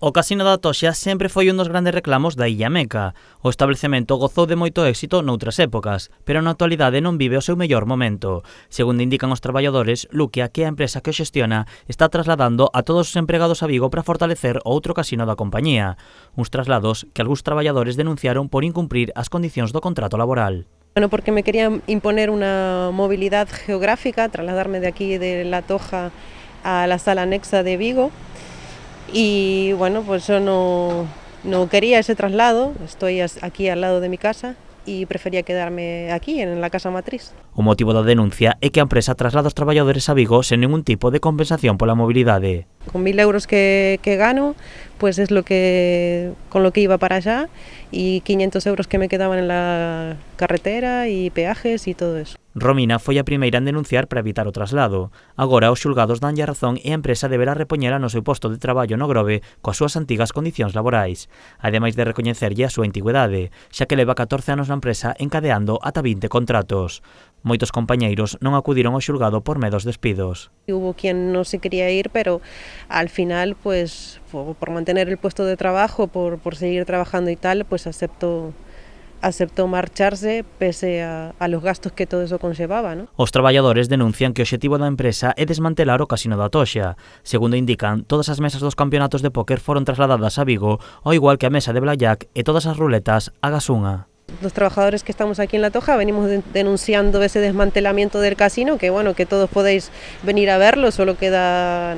O Casino da Atoxa sempre foi un dos grandes reclamos da Illa Meca. O establecemento gozou de moito éxito noutras épocas, pero na actualidade non vive o seu mellor momento. Segundo indican os traballadores, Luquia, que é a empresa que o xestiona, está trasladando a todos os empregados a Vigo para fortalecer outro casino da compañía. Uns traslados que algúns traballadores denunciaron por incumprir as condicións do contrato laboral. Bueno, porque me querían imponer una movilidad geográfica, trasladarme de aquí de La Toja a la sala anexa de Vigo. Y bueno, pues yo no quería ese traslado, estoy aquí al lado de mi casa y prefería quedarme aquí, en la casa matriz. O motivo da denuncia é que a empresa traslada os traballadores a Vigo sen ningún tipo de compensación pola mobilidade. Con 1.000 euros que gano, pues es con lo que iba para allá, y 500 euros que me quedaban en la carretera y peajes y todo eso. Romina foi a primeira en denunciar para evitar o traslado. Agora os xulgados danlle a razón e a empresa deberá repoñela no seu posto de traballo no Grove coas súas antigas condicións laborais, ademais de recoñecerlle a súa antigüedade, xa que leva 14 anos na empresa encadeando ata 20 contratos. Moitos compañeiros non acudiron ao xulgado por medo aos despidos. Hubo quien no se quería ir, pero al final, pues por mantener el puesto de trabajo, por seguir trabajando y tal, pues aceptó marcharse pese a los gastos que todo eso conllevaba, ¿no? Os traballadores denuncian que o obxectivo da empresa é desmantelar o Casino da Atoxa. Segundo indican, todas as mesas dos campeonatos de póker foron trasladadas a Vigo, ao igual que a mesa de blackjack e todas as ruletas a Gasunha. Los trabajadores que estamos aquí en La Toja venimos denunciando ese desmantelamiento del casino, que bueno, que todos podéis venir a verlo, solo queda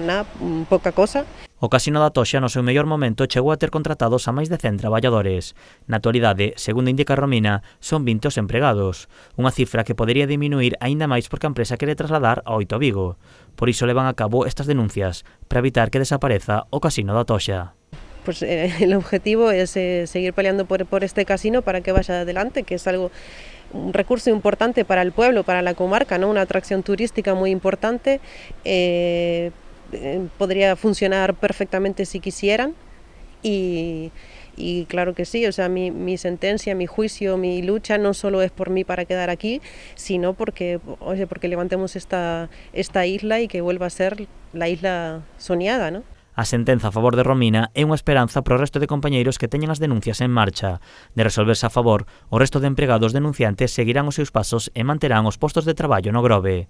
poca cosa. O Casino da Atoxa no seu mellor momento chegou a ter contratados a máis de 100 traballadores. Na actualidade, segundo indica Romina, son 20 os empregados, unha cifra que podería diminuir aínda máis porque a empresa quere trasladar a 8 a Vigo. Por iso levan a cabo estas denuncias, para evitar que desapareza o Casino da Atoxa. Pues el objetivo es seguir peleando por este casino para que vaya adelante, que es un recurso importante para el pueblo, para la comarca, ¿no? Una atracción turística muy importante. Podría funcionar perfectamente si quisieran y claro que sí, o sea, mi sentencia, mi juicio, mi lucha no solo es por mí para quedar aquí, sino porque levantemos esta isla y que vuelva a ser la isla soñada, ¿no? A sentenza a favor de Romina é unha esperanza para o resto de compañeiros que teñen as denuncias en marcha. De resolverse a favor, o resto de empregados denunciantes seguirán os seus pasos e manterán os postos de traballo no Grove.